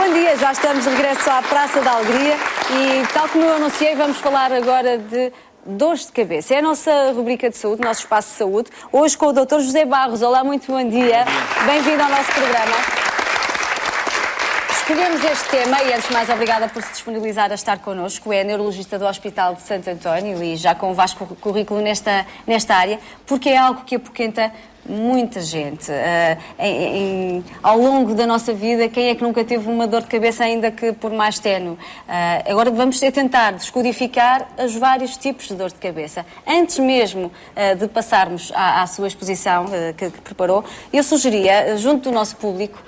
bom dia, já estamos de regresso à Praça da Alegria e, tal como eu anunciei, vamos falar agora de dores de cabeça. É a nossa rubrica de saúde, o nosso espaço de saúde, hoje com o Dr. José Barros. Olá, muito bom dia. Bem-vindo ao nosso programa. Escolhemos este tema e, antes de mais, obrigada por se disponibilizar a estar connosco. É neurologista do Hospital de Santo António e já com um vasto currículo nesta área, porque é algo que apoquenta muita gente. Ao longo da nossa vida, quem é que nunca teve uma dor de cabeça, ainda que por mais ténue? Agora vamos tentar descodificar os vários tipos de dor de cabeça. Antes mesmo de passarmos à sua exposição que preparou, eu sugeria, junto do nosso público,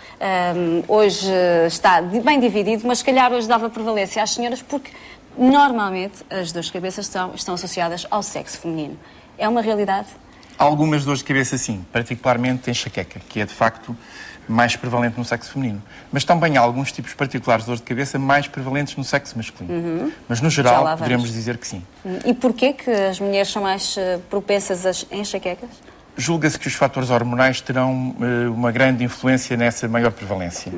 hoje está bem dividido, mas se calhar hoje dava prevalência às senhoras, porque normalmente as dores de cabeça estão associadas ao sexo feminino. É uma realidade? Algumas dores de cabeça, sim, particularmente enxaqueca, que é de facto mais prevalente no sexo feminino. Mas também há alguns tipos particulares de dor de cabeça mais prevalentes no sexo masculino. Mas no geral, poderemos dizer que sim. E porquê que as mulheres são mais propensas às enxaquecas? Julga-se que os fatores hormonais terão uma grande influência nessa maior prevalência.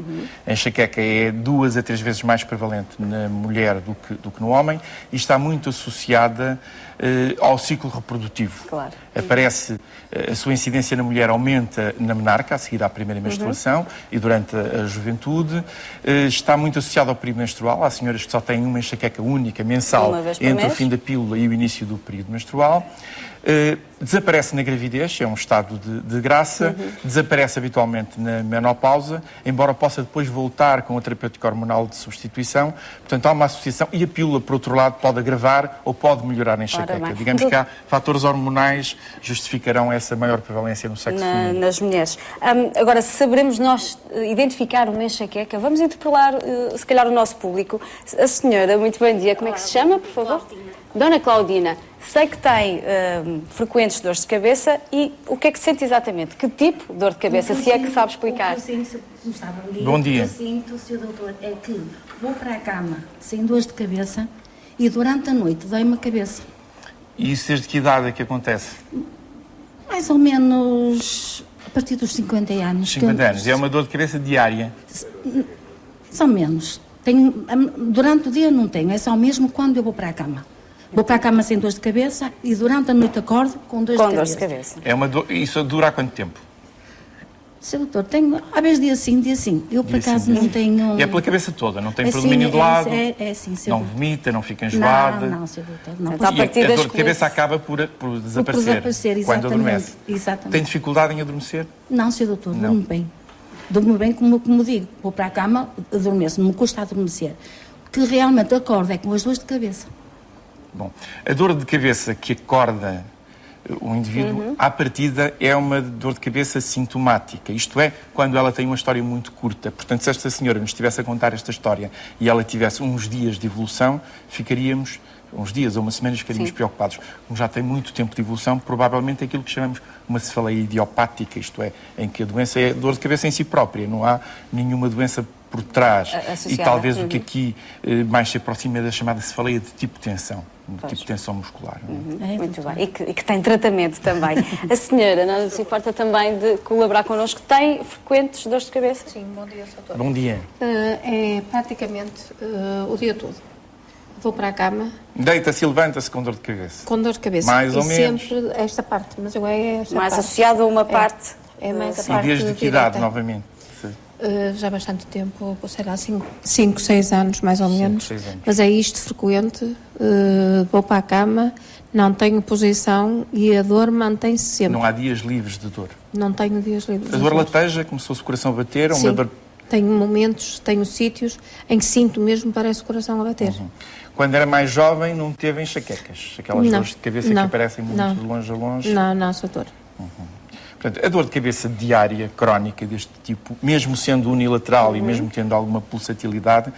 A enxaqueca é 2 a 3 vezes mais prevalente na mulher do que no homem e está muito associada ao ciclo reprodutivo. Claro. A sua incidência na mulher aumenta na menarca, a seguir à primeira menstruação e durante a juventude. Está muito associada ao período menstrual. Há senhoras que só têm uma enxaqueca única, mensal, entre o fim da pílula e o início do período menstrual. Desaparece na gravidez, é um estado de graça, desaparece habitualmente na menopausa, embora possa depois voltar com a terapêutica hormonal de substituição. Portanto, há uma associação e a pílula, por outro lado, pode agravar ou pode melhorar a enxaqueca. Digamos que há fatores hormonais que justificarão essa maior prevalência no sexo feminino. Nas mulheres. Agora, se saberemos nós identificar uma enxaqueca, vamos interpelar, se calhar, o nosso público. A senhora, muito bom dia, como é que se chama, por favor? Claudina. Dona Claudina, sei que tem frequentes dores de cabeça e o que é que sente exatamente? Que tipo de dor de cabeça, se é que sabe explicar? Bom dia. O que eu sinto, Sr. Doutor, é que vou para a cama sem dores de cabeça e durante a noite dói-me a cabeça. E isso desde que idade é que acontece? Mais ou menos a partir dos 50 anos. 50 anos. É uma dor de cabeça diária? Mais ou menos. Durante o dia não tenho, é só mesmo quando eu vou para a cama. Vou para a cama sem dores de cabeça e durante a noite acordo com dores de cabeça. Isso dura há quanto tempo? Sr. Doutor, tenho, às vezes dia sim. Eu, por acaso, não tenho... E é pela cabeça toda? Não tem predomínio de lado? Sim, Sr. Não vomita, não fica enjoada? Não, Sr. Doutor, não. E a dor de cabeça acaba por desaparecer quando adormece? Exatamente. Tem dificuldade em adormecer? Não, Sr. Doutor, durmo bem. Durmo bem, como digo, vou para a cama, adormeço, não me custa adormecer. O que realmente acordo é com as dores de cabeça. Bom, a dor de cabeça que acorda o indivíduo, à partida, é uma dor de cabeça sintomática. Isto é, quando ela tem uma história muito curta. Portanto, se esta senhora nos estivesse a contar esta história e ela tivesse uns dias de evolução, ficaríamos, uns dias ou uma semana, ficaríamos preocupados. Como já tem muito tempo de evolução, provavelmente é aquilo que chamamos uma cefaleia idiopática, isto é, em que a doença é dor de cabeça em si própria, não há nenhuma doença por trás. Associada. E talvez o que aqui mais se aproxima é da chamada cefaleia de tipo tensão. Tipo de tensão muscular. Muito bem. E que tem tratamento também. A senhora não se importa também de colaborar connosco? Tem frequentes dores de cabeça? Sim, bom dia, doutor. Bom dia. É praticamente o dia todo. Vou para a cama. Deita-se e levanta-se com dor de cabeça. Com dor de cabeça. Mais ou menos. Sempre esta parte, mas eu é esta mais parte. associado a uma parte. É mais a E parte desde que idade, novamente? Já há bastante tempo, sei lá, 5, 6 anos mais ou menos. 6 anos. Mas é isto frequente. Vou para a cama, não tenho posição e a dor mantém-se sempre. Não há dias livres de dor? Não tenho dias livres. A dor lateja, como se fosse o coração a bater? Sim. Uma dor... Tenho momentos, tenho sítios em que sinto mesmo, parece o coração a bater. Quando era mais jovem, não teve enxaquecas? Aquelas dores de cabeça que aparecem muito de longe a longe? Não, doutor. Portanto, a dor de cabeça diária, crónica deste tipo, mesmo sendo unilateral e mesmo tendo alguma pulsatilidade,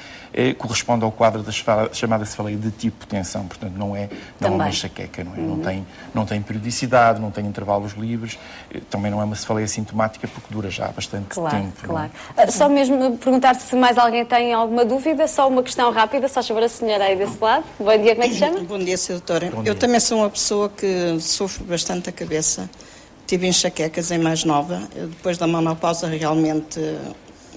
corresponde ao quadro da chamada cefaleia de tipo tensão. Portanto, não é uma enxaqueca, não é? Não tem periodicidade, não tem intervalos livres, também não é uma cefaleia sintomática porque dura já há bastante tempo. Claro. Só mesmo perguntar se mais alguém tem alguma dúvida, só uma questão rápida, só chamar a senhora aí desse lado. Bom dia, como é que se chama? Bom dia, Sra. Doutora. Eu também sou uma pessoa que sofre bastante a cabeça. Tive enxaquecas em mais nova. Depois da menopausa realmente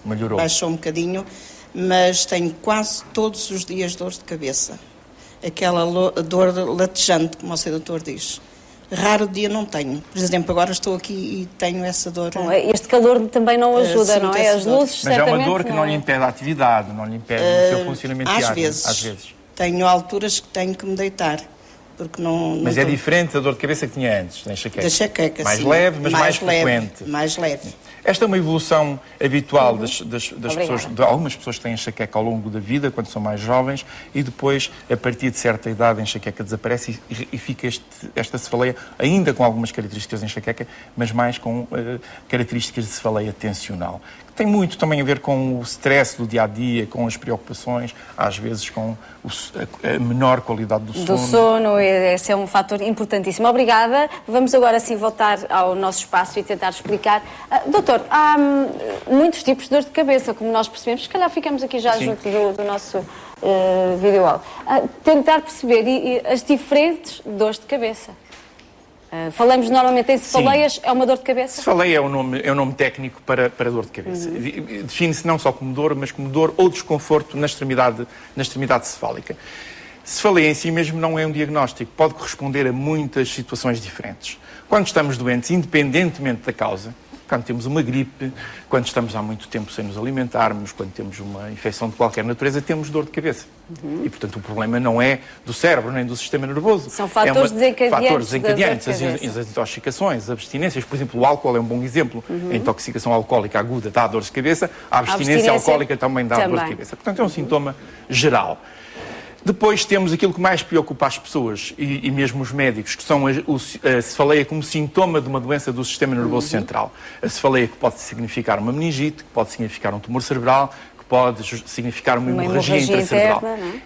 melhorou. Baixou um bocadinho. mas tenho quase todos os dias dores de cabeça. Aquela dor latejante, como o seu doutor diz. Raro dia não tenho. Por exemplo, agora estou aqui e tenho essa dor. Bom, este calor também não ajuda, não é? As luzes, mas é uma dor que não lhe impede a atividade, não lhe impede o seu funcionamento diário. Às vezes. Tenho alturas que tenho que me deitar. Porque não mas é diferente da dor de cabeça que tinha antes, da enxaqueca? Da enxaqueca, mais sim. leve, mas mais frequente. Mais leve. Esta é uma evolução habitual das pessoas, de algumas pessoas que têm enxaqueca ao longo da vida, quando são mais jovens, e depois, a partir de certa idade, a enxaqueca desaparece e fica esta cefaleia, ainda com algumas características de enxaqueca, mas mais com características de cefaleia tensional. Tem muito também a ver com o stress do dia-a-dia, com as preocupações, às vezes com a menor qualidade do sono. Do sono, esse é um fator importantíssimo. Obrigada. Vamos agora sim voltar ao nosso espaço e tentar explicar. Doutor, há muitos tipos de dor de cabeça, como nós percebemos. Se calhar ficamos aqui já junto do nosso vídeo-aula. Tentar perceber as diferentes dores de cabeça. Falamos normalmente em cefaleias, é uma dor de cabeça? Cefaleia é o nome técnico para dor de cabeça. Define-se não só como dor, mas como dor ou desconforto na extremidade cefálica. Cefaleia em si mesmo não é um diagnóstico, pode corresponder a muitas situações diferentes. Quando estamos doentes, independentemente da causa, quando temos uma gripe, quando estamos há muito tempo sem nos alimentarmos, quando temos uma infecção de qualquer natureza, temos dor de cabeça. E, portanto, o problema não é do cérebro nem do sistema nervoso. São fatores desencadeantes. As intoxicações, as abstinências. Por exemplo, o álcool é um bom exemplo. A intoxicação alcoólica aguda dá dores de cabeça, a abstinência alcoólica também dá dor de cabeça. Portanto, é um sintoma geral. Depois temos aquilo que mais preocupa as pessoas e mesmo os médicos, que são a cefaleia como sintoma de uma doença do sistema nervoso central. A cefaleia que pode significar uma meningite, que pode significar um tumor cerebral, que pode significar uma hemorragia intracerebral.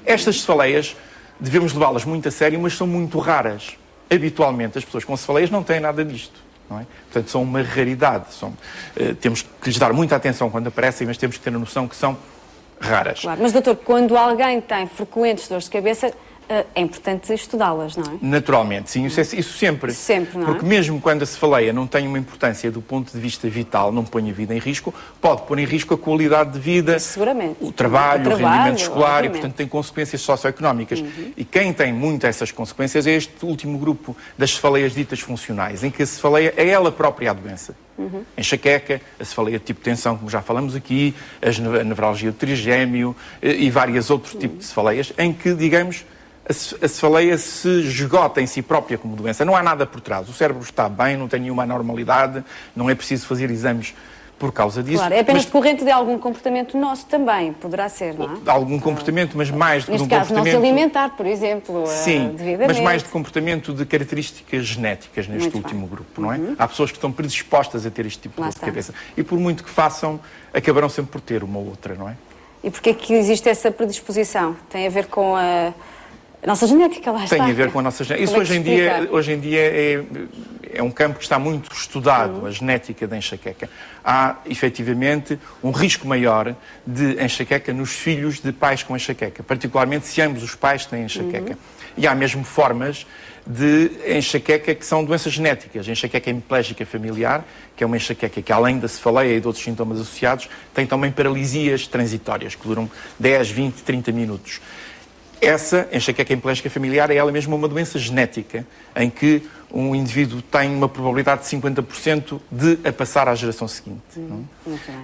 Estas cefaleias devemos levá-las muito a sério, mas são muito raras. Habitualmente as pessoas com cefaleias não têm nada disto. Não é? Portanto, são uma raridade. Temos que lhes dar muita atenção quando aparecem, mas temos que ter a noção que são raras. Claro. Mas, doutor, quando alguém tem frequentes dores de cabeça, é importante estudá-las, não é? Naturalmente, sim. Isso sempre. Sempre, não é? Porque mesmo quando a cefaleia não tem uma importância do ponto de vista vital, não põe a vida em risco, pode pôr em risco a qualidade de vida, seguramente, o trabalho, o rendimento escolar, obviamente. E, portanto, tem consequências socioeconómicas. E quem tem muito essas consequências é este último grupo das cefaleias ditas funcionais, em que a cefaleia é ela própria a doença. A enxaqueca, a cefaleia de tipo de tensão, como já falamos aqui, a nevralgia do trigêmeo e vários outros tipos de cefaleias, em que, digamos, a cefaleia se esgota em si própria como doença. Não há nada por trás. O cérebro está bem, não tem nenhuma anormalidade, não é preciso fazer exames por causa disso. Claro, é apenas decorrente de algum comportamento nosso também, poderá ser, não é? De algum comportamento, mas mais do que um comportamento... Neste caso, não se alimentar, por exemplo, sim, devidamente. mas mais de comportamento de características genéticas neste último grupo, não é? Há pessoas que estão predispostas a ter este tipo de dor de cabeça. E por muito que façam, acabarão sempre por ter uma ou outra, não é? E porquê que existe essa predisposição? Tem a ver com a nossa genética, lá está. Tem a ver com a nossa genética. Isso hoje em dia é um campo que está muito estudado, a genética da enxaqueca. Há, efetivamente, um risco maior de enxaqueca nos filhos de pais com enxaqueca, particularmente se ambos os pais têm enxaqueca. E há mesmo formas de enxaqueca que são doenças genéticas. A enxaqueca hemiplégica familiar, que é uma enxaqueca que, além da cefaleia e de outros sintomas associados, tem também paralisias transitórias, que duram 10, 20, 30 minutos. Essa enxaqueca hemiplégica familiar é ela mesma uma doença genética, em que um indivíduo tem uma probabilidade de 50% de a passar à geração seguinte.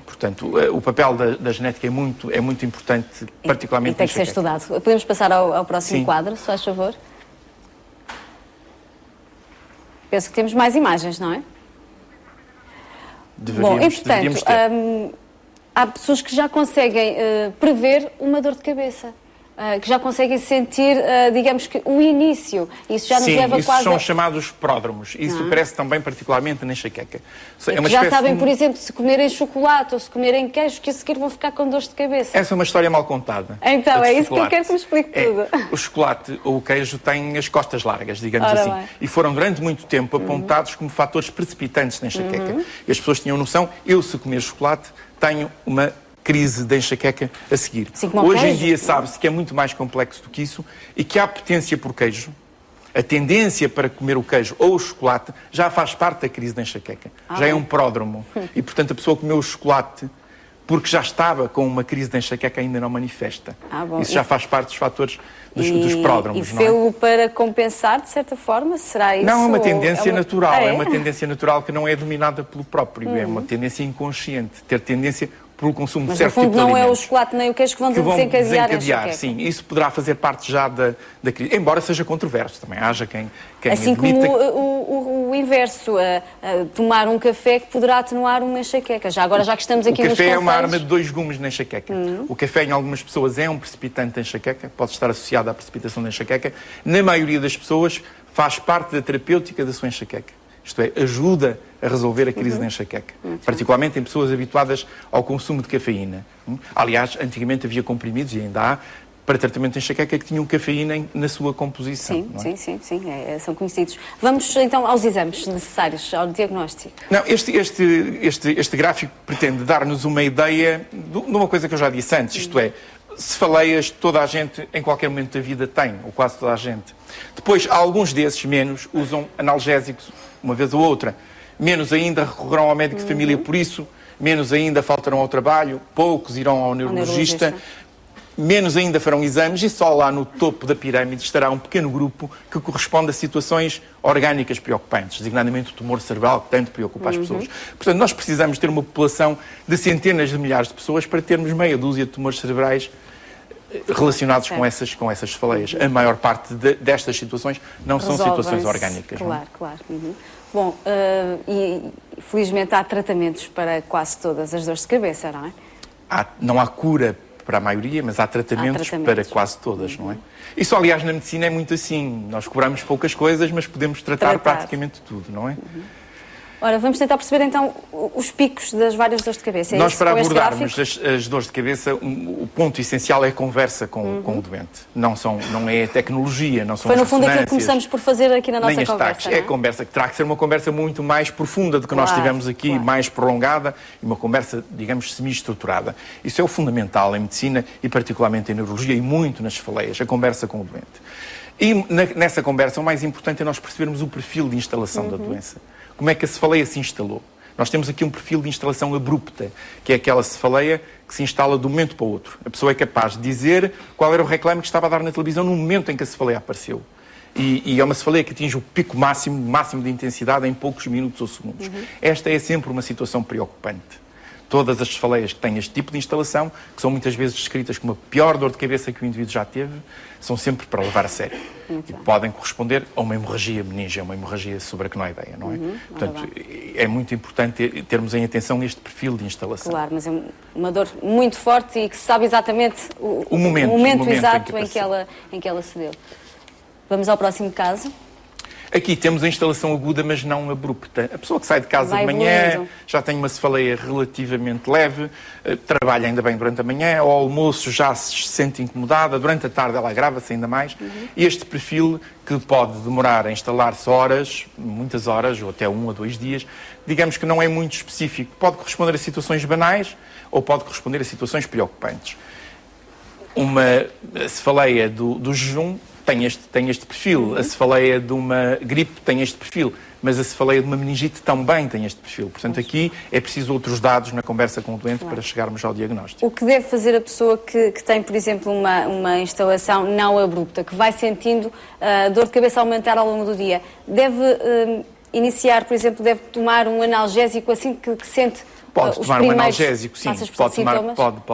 Portanto, o papel da genética é muito importante, particularmente e tem que ser estudado. Podemos passar ao próximo quadro, se faz favor? Penso que temos mais imagens, não é? Deveríamos ter. Há pessoas que já conseguem prever uma dor de cabeça. Que já conseguem sentir, digamos que, o início. Isso já nos leva isso quase são chamados pródromos. Isso aparece também particularmente na enxaqueca. Já sabem, por exemplo, se comerem chocolate ou se comerem queijo, que a seguir vão ficar com dores de cabeça. Essa é uma história mal contada. Então, é isso que eu quero que me explique tudo. O chocolate ou o queijo têm as costas largas, digamos assim. E foram durante muito tempo apontados como fatores precipitantes da enxaqueca. E as pessoas tinham noção, se comer chocolate, tenho uma crise de enxaqueca a seguir. Hoje em dia sabe-se que é muito mais complexo do que isso e que a apetência por queijo, a tendência para comer o queijo ou o chocolate, já faz parte da crise da enxaqueca. Já é um pródromo. E, portanto, a pessoa comeu o chocolate porque já estava com uma crise de enxaqueca ainda não manifesta. Isso já faz parte dos fatores dos pródromos. E fê-lo para compensar, de certa forma? Será isso? Não, é uma tendência natural. É uma tendência natural que não é dominada pelo próprio. É uma tendência inconsciente. Ter tendência pelo consumo de certo tipo de alimentos. Mas, no fundo, não é o chocolate nem o queijo que vão desencadear a enxaqueca. Sim, isso poderá fazer parte já da crise. Embora seja controverso. Também haja quem assim admita... como o inverso, tomar um café que poderá atenuar uma enxaqueca. Já agora, já que estamos aqui nos conselhos... O café é uma conselhos... arma de dois gumes na enxaqueca. O café, em algumas pessoas, é um precipitante da enxaqueca, pode estar associado à precipitação da enxaqueca. Na maioria das pessoas, faz parte da terapêutica da sua enxaqueca. Isto é, ajuda a resolver a crise da enxaqueca. Particularmente em pessoas habituadas ao consumo de cafeína. Aliás, antigamente havia comprimidos, e ainda há, para tratamento de enxaqueca que tinham cafeína na sua composição. Sim, são conhecidos. Vamos então aos exames necessários, ao diagnóstico. Não, este gráfico pretende dar-nos uma ideia de uma coisa que eu já disse antes, isto é, cefaleias toda a gente, em qualquer momento da vida, tem, ou quase toda a gente. Depois, alguns desses, menos, usam analgésicos uma vez ou outra. Menos ainda recorrerão ao médico de família por isso, menos ainda faltarão ao trabalho, poucos irão ao neurologista, menos ainda farão exames e só lá no topo da pirâmide estará um pequeno grupo que corresponde a situações orgânicas preocupantes, designadamente o tumor cerebral, que tanto preocupa as pessoas. Portanto, nós precisamos ter uma população de centenas de milhares de pessoas para termos meia dúzia de tumores cerebrais relacionados com essas cefaleias. A maior parte destas situações não são situações orgânicas. Claro. Bom, e felizmente há tratamentos para quase todas as dores de cabeça, não é? Não há cura para a maioria, mas há tratamentos para quase todas, não é? Isso, aliás, na medicina é muito assim. Nós cobramos poucas coisas, mas podemos tratar praticamente tudo, não é? Ora, vamos tentar perceber então os picos das várias dores de cabeça. Nós, para abordarmos as dores de cabeça, o ponto essencial é a conversa com o doente. Não é a tecnologia, não são as ressonâncias. Foi, no fundo, aquilo que começamos por fazer aqui na nossa conversa. É a conversa que terá que ser uma conversa muito mais profunda do que nós tivemos aqui, mais prolongada, e uma conversa, digamos, semi-estruturada. Isso é o fundamental em medicina e particularmente em neurologia e muito nas cefaleias, a conversa com o doente. E nessa conversa, o mais importante é nós percebermos o perfil de instalação da doença. Como é que a cefaleia se instalou? Nós temos aqui um perfil de instalação abrupta, que é aquela cefaleia que se instala de um momento para o outro. A pessoa é capaz de dizer qual era o reclame que estava a dar na televisão no momento em que a cefaleia apareceu. E é uma cefaleia que atinge o pico máximo de intensidade em poucos minutos ou segundos. Esta é sempre uma situação preocupante. Todas as cefaleias que têm este tipo de instalação, que são muitas vezes descritas como a pior dor de cabeça que o indivíduo já teve, são sempre para levar a sério. E podem corresponder a uma hemorragia meníngea, uma hemorragia subaracnoideia, não é? Portanto, é muito importante termos em atenção este perfil de instalação. Claro, mas é uma dor muito forte e que se sabe exatamente o momento exato em que ela se deu. Vamos ao próximo caso. Aqui temos a instalação aguda, mas não abrupta. A pessoa que sai de casa de manhã, já tem uma cefaleia relativamente leve, trabalha ainda bem durante a manhã, ao almoço já se sente incomodada, durante a tarde ela agrava-se ainda mais. E este perfil, que pode demorar a instalar-se horas, muitas horas, ou até 1 a 2 dias, digamos que não é muito específico. Pode corresponder a situações banais ou pode corresponder a situações preocupantes. Uma cefaleia do jejum tem este perfil, a cefaleia de uma gripe tem este perfil, mas a cefaleia de uma meningite também tem este perfil. Portanto, aqui é preciso outros dados na conversa com o doente para chegarmos ao diagnóstico. O que deve fazer a pessoa que tem, por exemplo, uma instalação não abrupta, que vai sentindo dor de cabeça aumentar ao longo do dia? Deve iniciar, por exemplo, deve tomar um analgésico assim que sente... Pode tomar um analgésico, sim. Pode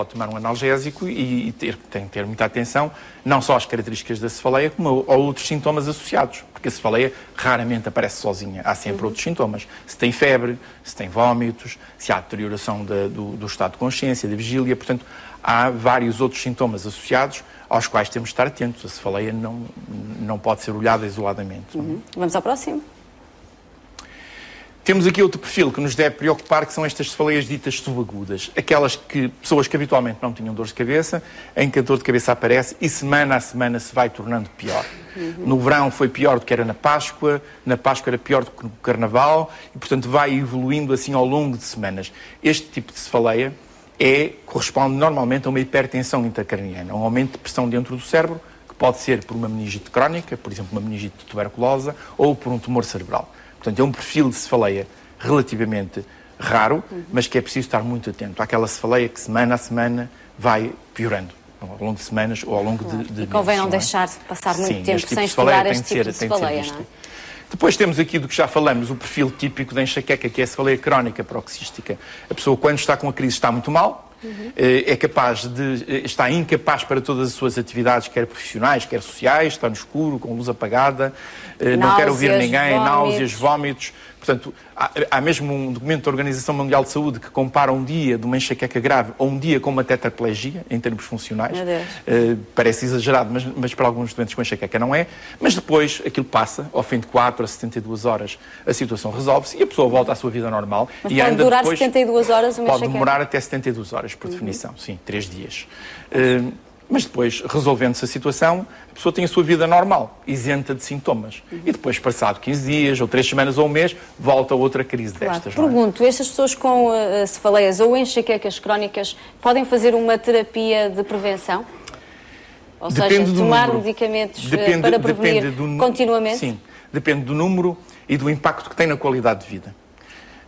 tomar um analgésico e tem que ter muita atenção, não só às características da cefaleia, como a outros sintomas associados, porque a cefaleia raramente aparece sozinha, há sempre outros sintomas. Se tem febre, se tem vômitos, se há deterioração do estado de consciência, da vigília, portanto, há vários outros sintomas associados aos quais temos de estar atentos. A cefaleia não pode ser olhada isoladamente. Vamos ao próximo. Temos aqui outro perfil que nos deve preocupar, que são estas cefaleias ditas subagudas. Aquelas pessoas que habitualmente não tinham dores de cabeça, em que a dor de cabeça aparece e semana a semana se vai tornando pior. No verão foi pior do que era na Páscoa era pior do que no Carnaval e, portanto, vai evoluindo assim ao longo de semanas. Este tipo de cefaleia corresponde normalmente a uma hipertensão intracraniana, um aumento de pressão dentro do cérebro, que pode ser por uma meningite crónica, por exemplo, uma meningite tuberculosa, ou por um tumor cerebral. Portanto, é um perfil de cefaleia relativamente raro, mas que é preciso estar muito atento àquela cefaleia que semana a semana vai piorando, ao longo de semanas ou ao longo de e convém meses, não deixar de passar muito Sim, tempo este tipo sem de cefaleia estudar este tipo de cefaleia, não é? Depois temos aqui do que já falamos, o perfil típico da enxaqueca, que é a cefaleia crónica paroxística. A pessoa, quando está com a crise, está muito mal, está incapaz para todas as suas atividades, quer profissionais, quer sociais, está no escuro, com luz apagada, não quer ouvir ninguém, náuseas, vómitos. Portanto, há mesmo um documento da Organização Mundial de Saúde que compara um dia de uma enxaqueca grave a um dia com uma tetraplegia, em termos funcionais. Parece exagerado, mas para alguns doentes com enxaqueca não é. Mas depois aquilo passa, ao fim de 4 a 72 horas, a situação resolve-se e a pessoa volta à sua vida normal. Mas e pode anda durar depois, 72 horas uma enxaqueca? Pode demorar até 72 horas, por definição, sim, 3 dias. Mas depois, resolvendo-se a situação, a pessoa tem a sua vida normal, isenta de sintomas. E depois, passado 15 dias, ou 3 semanas ou um mês, volta a outra crise destas. Pergunto, estas pessoas com cefaleias ou enxaquecas crónicas podem fazer uma terapia de prevenção? Ou seja, tomar medicamentos para prevenir continuamente? Sim, depende do número e do impacto que tem na qualidade de vida.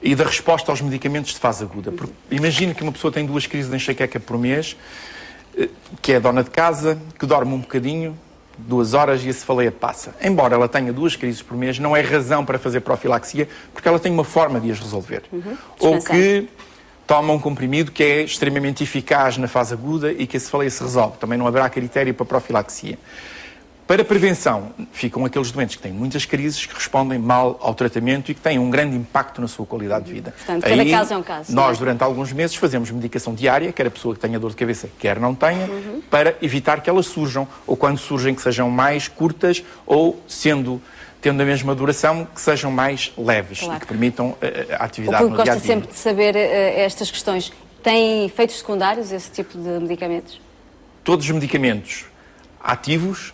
E da resposta aos medicamentos de fase aguda. Imagine que uma pessoa tem 2 crises de enxaqueca por mês, que é dona de casa, que dorme um bocadinho, 2 horas e a cefaleia passa. Embora ela tenha 2 crises por mês, não é razão para fazer profilaxia, porque ela tem uma forma de as resolver. Ou que toma um comprimido que é extremamente eficaz na fase aguda e que a cefaleia se resolve. Também não haverá critério para profilaxia. Para prevenção, ficam aqueles doentes que têm muitas crises, que respondem mal ao tratamento e que têm um grande impacto na sua qualidade de vida. Portanto, cada caso é um caso. Nós, durante alguns meses, fazemos medicação diária, quer a pessoa que tenha dor de cabeça, quer não tenha, para evitar que elas surjam, ou quando surgem que sejam mais curtas, ou tendo a mesma duração, que sejam mais leves e que permitam a atividade no dia a dia. Gosta sempre de saber estas questões. Tem efeitos secundários esse tipo de medicamentos? Todos os medicamentos ativos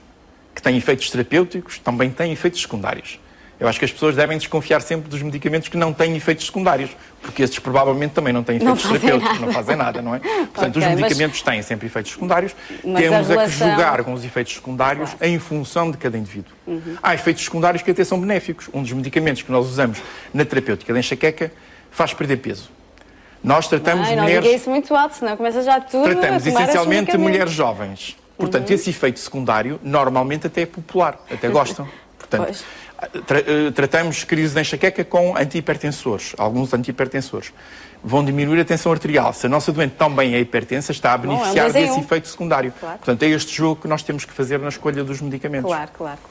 que têm efeitos terapêuticos, também têm efeitos secundários. Eu acho que as pessoas devem desconfiar sempre dos medicamentos que não têm efeitos secundários, porque esses provavelmente também não têm efeitos terapêuticos, não fazem nada, não é? Portanto, os medicamentos têm sempre efeitos secundários, temos que jogar com os efeitos secundários em função de cada indivíduo. Há efeitos secundários que até são benéficos. Um dos medicamentos que nós usamos na terapêutica da enxaqueca faz perder peso. Nós tratamos mulheres... Não diga isso muito alto, senão começa já tudo Tratamos essencialmente mulheres jovens. Portanto, esse efeito secundário, normalmente até é popular, até gostam. Portanto, tratamos crises de enxaqueca com antihipertensores, alguns antihipertensores. Vão diminuir a tensão arterial. Se a nossa doente também é hipertensa, está a beneficiar desse efeito secundário. Portanto, é este jogo que nós temos que fazer na escolha dos medicamentos. Claro.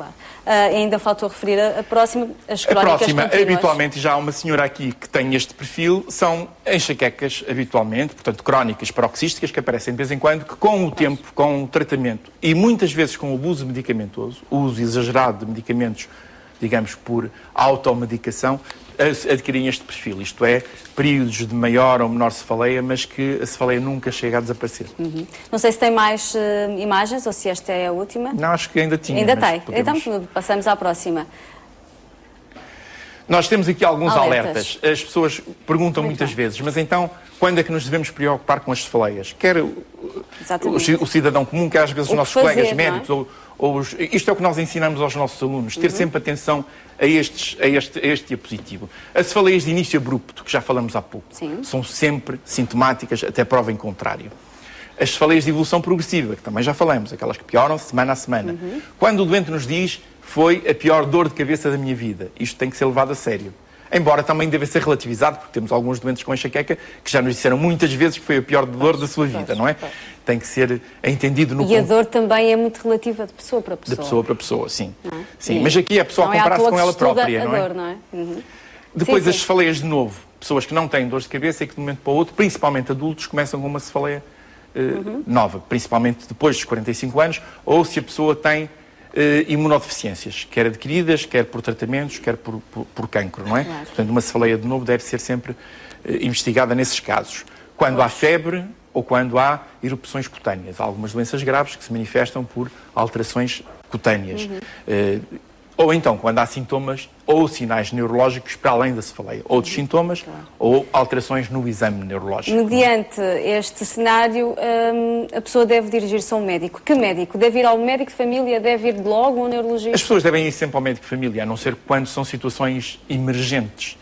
Ainda faltou referir a próxima, as crónicas contínuas. Habitualmente, já há uma senhora aqui que tem este perfil, são enxaquecas habitualmente, portanto, crónicas paroxísticas, que aparecem de vez em quando, que com o tempo, com o tratamento e muitas vezes com o abuso medicamentoso, o uso exagerado de medicamentos, digamos, por automedicação, adquirem este perfil, isto é, períodos de maior ou menor cefaleia, mas que a cefaleia nunca chega a desaparecer. Não sei se tem mais imagens ou se esta é a última. Não, acho que ainda tinha. Ainda tem. Então passamos à próxima. Nós temos aqui alguns alertas. As pessoas perguntam muitas vezes, mas então, quando é que nos devemos preocupar com as cefaleias? Quer o cidadão comum, quer às vezes os nossos colegas médicos, isto é o que nós ensinamos aos nossos alunos, ter sempre atenção a este diapositivo. As cefaleias de início abrupto, que já falamos há pouco, são sempre sintomáticas, até prova em contrário. As cefaleias de evolução progressiva, que também já falamos, aquelas que pioram semana a semana. Quando o doente nos diz, foi a pior dor de cabeça da minha vida, isto tem que ser levado a sério. Embora também deve ser relativizado, porque temos alguns doentes com enxaqueca que já nos disseram muitas vezes que foi a pior dor da sua vida, não é? Tem que ser entendido no... E a dor também é muito relativa de pessoa para pessoa. De pessoa para pessoa, sim. Sim, mas aqui é a pessoa a comparar-se com ela própria, não é? Dor, não é? Depois as cefaleias de novo. Pessoas que não têm dores de cabeça e que de um momento para o outro, principalmente adultos, começam com uma cefaleia nova, principalmente depois dos 45 anos, ou se a pessoa tem imunodeficiências, quer adquiridas, quer por tratamentos, quer por cancro, não é? Portanto, uma cefaleia de novo deve ser sempre investigada nesses casos. Quando há febre ou quando há erupções cutâneas. Há algumas doenças graves que se manifestam por alterações cutâneas. Ou então, quando há sintomas ou sinais neurológicos para além da cefaleia. Outros sintomas ou alterações no exame neurológico. Mediante este cenário, a pessoa deve dirigir-se a um médico. Que médico? Deve ir ao médico de família? Deve ir logo a um neurologista? As pessoas devem ir sempre ao médico de família, a não ser quando são situações emergentes.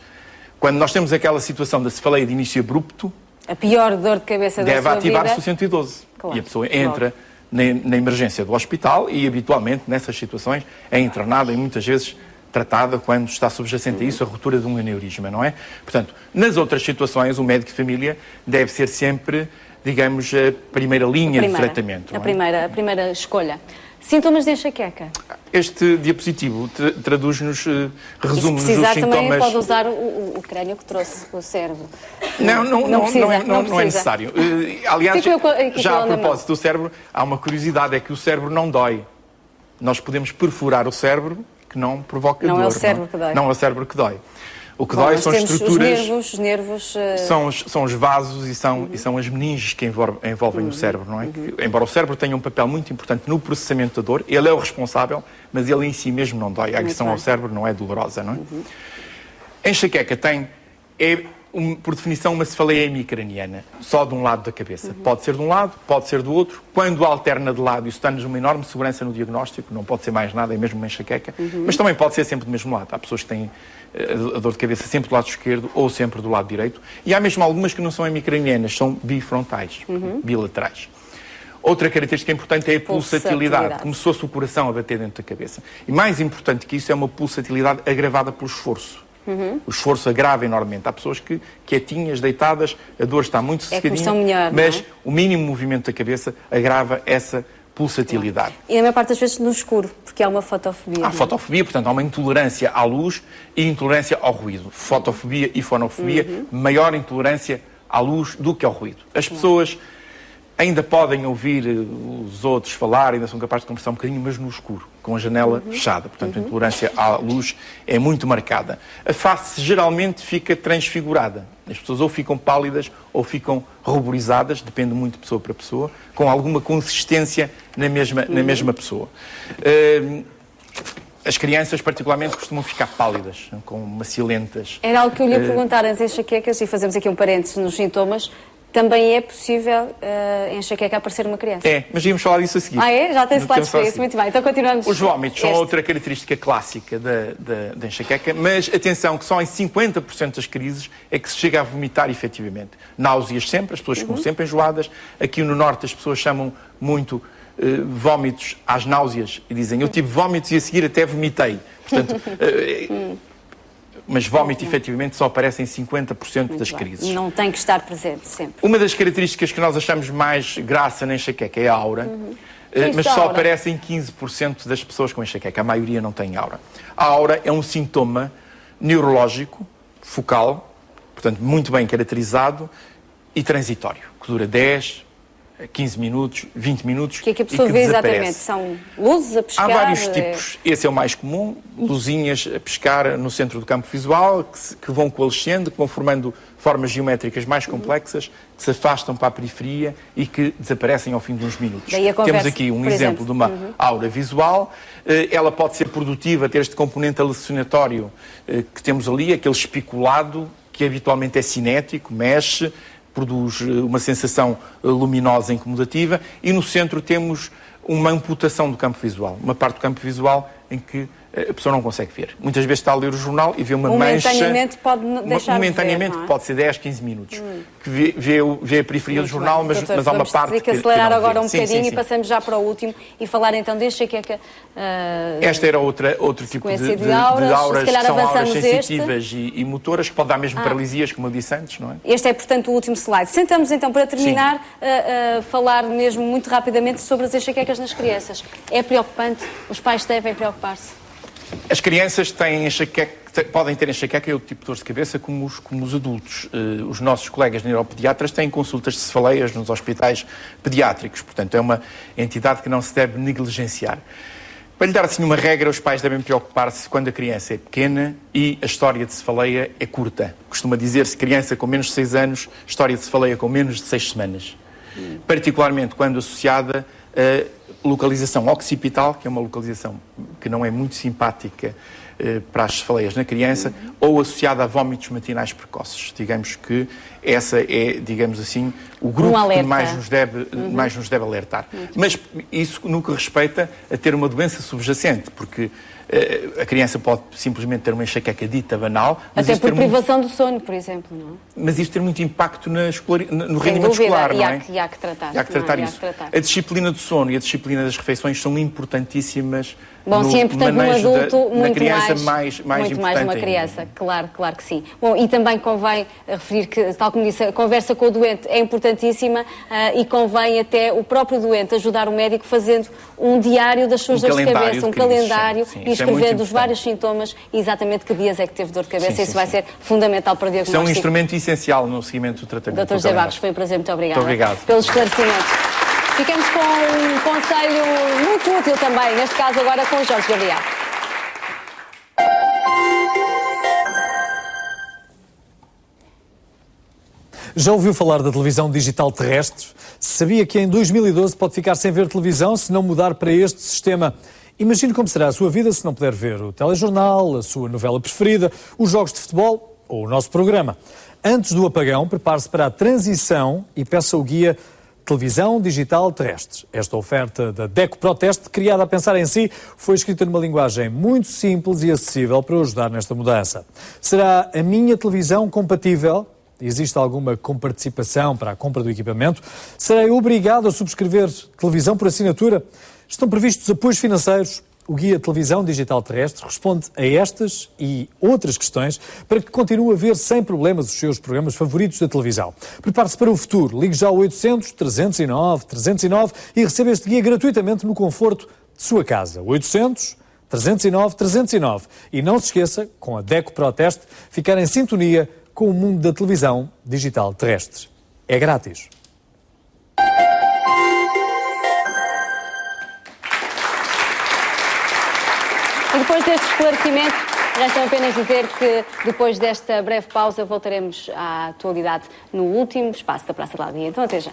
Quando nós temos aquela situação da cefaleia de início abrupto, a pior dor de cabeça da sua vida, deve ativar-se o 112. Claro, e a pessoa entra na emergência do hospital e, habitualmente, nessas situações, é internada e muitas vezes tratada quando está subjacente a isso a ruptura de um aneurisma, não é? Portanto, nas outras situações, o médico de família deve ser sempre, digamos, a primeira linha de tratamento. A primeira escolha. Sintomas de enxaqueca? Este diapositivo traduz-nos, resume-nos os sintomas... também pode usar o crânio que trouxe, o cérebro. Não é necessário. Aliás, já a propósito do cérebro, há uma curiosidade, é que o cérebro não dói. Nós podemos perfurar o cérebro, que não provoca dor. Não é o cérebro que dói. Não é o cérebro que dói. O que dói são as estruturas... Os nervos... São os vasos e são as meninges que envolvem o cérebro, não é? Que, embora o cérebro tenha um papel muito importante no processamento da dor, ele é o responsável, mas ele em si mesmo não dói. A agressão ao cérebro não é dolorosa, não é? A enxaqueca por definição, uma cefaleia hemicraniana, só de um lado da cabeça. Pode ser de um lado, pode ser do outro. Quando alterna de lado, isso dá-nos uma enorme segurança no diagnóstico, não pode ser mais nada, é mesmo uma enxaqueca, mas também pode ser sempre do mesmo lado. Há pessoas que têm a dor de cabeça sempre do lado esquerdo ou sempre do lado direito, e há mesmo algumas que não são hemicranianas, são bifrontais, bilaterais. Outra característica importante é a pulsatilidade, como se fosse o coração a bater dentro da cabeça. E mais importante que isso é uma pulsatilidade agravada pelo esforço. O esforço agrava enormemente. Há pessoas que, quietinhas, deitadas, a dor está muito sossegadinha, mas o mínimo movimento da cabeça agrava essa pulsatilidade. E a maior parte das vezes no escuro, porque há uma fotofobia. Há fotofobia, portanto, há uma intolerância à luz e intolerância ao ruído. Fotofobia e fonofobia, maior intolerância à luz do que ao ruído. As pessoas ainda podem ouvir os outros falar, ainda são capazes de conversar um bocadinho, mas no escuro, com a janela fechada. Portanto, a intolerância à luz é muito marcada. A face geralmente fica transfigurada. As pessoas ou ficam pálidas ou ficam ruborizadas, depende muito de pessoa para pessoa, com alguma consistência na mesma pessoa. As crianças, particularmente, costumam ficar pálidas, com macilentas. Era algo que eu lhe ia perguntar antes das enxaquecas, e fazemos aqui um parênteses nos sintomas. Também é possível enxaqueca aparecer uma criança. É, mas íamos falar disso a seguir. Ah, é? Já tem slides para isso, muito bem. Então continuamos. Os vómitos são outra característica clássica da enxaqueca, mas atenção que só em 50% das crises é que se chega a vomitar efetivamente. Náuseas sempre, as pessoas ficam sempre enjoadas. Aqui no Norte as pessoas chamam muito vómitos às náuseas e dizem eu tive vómitos e a seguir até vomitei. Portanto... mas vómito, efetivamente, só aparece em 50% das crises. Não tem que estar presente sempre. Uma das características que nós achamos mais graça na enxaqueca é a aura, mas só aparece em 15% das pessoas com enxaqueca. A maioria não tem aura. A aura é um sintoma neurológico, focal, portanto, muito bem caracterizado e transitório, que dura 10, 15 minutos, 20 minutos. O que é que a pessoa vê exatamente? São luzes a pescar? Há vários tipos. Esse é o mais comum. Luzinhas a pescar no centro do campo visual, que vão coalescendo, que vão formando formas geométricas mais complexas, que se afastam para a periferia e que desaparecem ao fim de uns minutos. Temos aqui um exemplo de uma aura visual. Ela pode ser produtiva, ter este componente alucinatório que temos ali, aquele especulado, que habitualmente é cinético, mexe, produz uma sensação luminosa incomodativa, e no centro temos uma amputação do campo visual, uma parte do campo visual em que a pessoa não consegue ver. Muitas vezes está a ler o jornal e vê uma mancha... Momentaneamente pode deixar momentaneamente de ver, não é? Pode ser 10, 15 minutos. Que vê a periferia do jornal, mas há uma parte que acelerar que agora um sim, bocadinho sim. E passamos já para o último e falar então deste que é que... Esta era outro tipo de auras, que são auras sensitivas e motoras, que pode dar mesmo paralisias, como eu disse antes, não é? Este é, portanto, o último slide. Sentamos então para terminar a falar mesmo muito rapidamente sobre as enxaquecas nas crianças. É preocupante? Os pais devem preocupar-se? As crianças têm enxaqueca, podem ter enxaqueca e outro tipo de dores de cabeça como os adultos. Os nossos colegas neuropediatras têm consultas de cefaleias nos hospitais pediátricos. Portanto, é uma entidade que não se deve negligenciar. Para lhe dar assim uma regra, os pais devem preocupar-se quando a criança é pequena e a história de cefaleia é curta. Costuma dizer-se criança com menos de 6 anos, história de cefaleia com menos de 6 semanas. Particularmente quando associada a localização occipital, que é uma localização que não é muito simpática para as cefaleias na criança, ou associada a vómitos matinais precoces. Digamos que essa é, digamos assim, o grupo que mais nos deve alertar. Mas isso no que respeita a ter uma doença subjacente, porque A criança pode simplesmente ter uma enxaqueca dita banal. Mas até por privação do sono, por exemplo, não é? Mas isso tem muito impacto no rendimento escolar, não é? E há que tratar. E há que tratar isso. A disciplina do sono e a disciplina das refeições são importantístíssimas. Bom, se é importante num adulto, muito mais numa criança, claro que sim. Bom, e também convém referir que, tal como disse, a conversa com o doente é importantíssima e convém até o próprio doente ajudar o médico fazendo um diário das suas dores de cabeça, um calendário e escrevendo os vários sintomas e exatamente que dias é que teve dor de cabeça. Isso vai ser fundamental para o diagnóstico. Isso é um instrumento essencial no seguimento do tratamento. Dr. José Barros, foi um prazer, muito obrigada. Muito obrigado pelos esclarecimentos. Ficamos com um conselho muito útil também, neste caso agora com o Jorge Gabriel. Já ouviu falar da televisão digital terrestre? Sabia que em 2012 pode ficar sem ver televisão se não mudar para este sistema? Imagine como será a sua vida se não puder ver o telejornal, a sua novela preferida, os jogos de futebol ou o nosso programa. Antes do apagão, prepare-se para a transição e peça o guia Televisão Digital Terrestre. Esta oferta da DECO ProTeste, criada a pensar em si, foi escrita numa linguagem muito simples e acessível para ajudar nesta mudança. Será a minha televisão compatível? Existe alguma comparticipação para a compra do equipamento? Serei obrigado a subscrever televisão por assinatura? Estão previstos apoios financeiros? O Guia Televisão Digital Terrestre responde a estas e outras questões para que continue a ver sem problemas os seus programas favoritos da televisão. Prepare-se para o futuro. Ligue já ao 800-309-309 e receba este guia gratuitamente no conforto de sua casa. 800-309-309. E não se esqueça, com a DECO ProTeste, ficar em sintonia com o mundo da televisão digital terrestre. É grátis. E depois deste esclarecimento, resta apenas dizer que depois desta breve pausa voltaremos à atualidade no último espaço da Praça de Algaia. Então até já.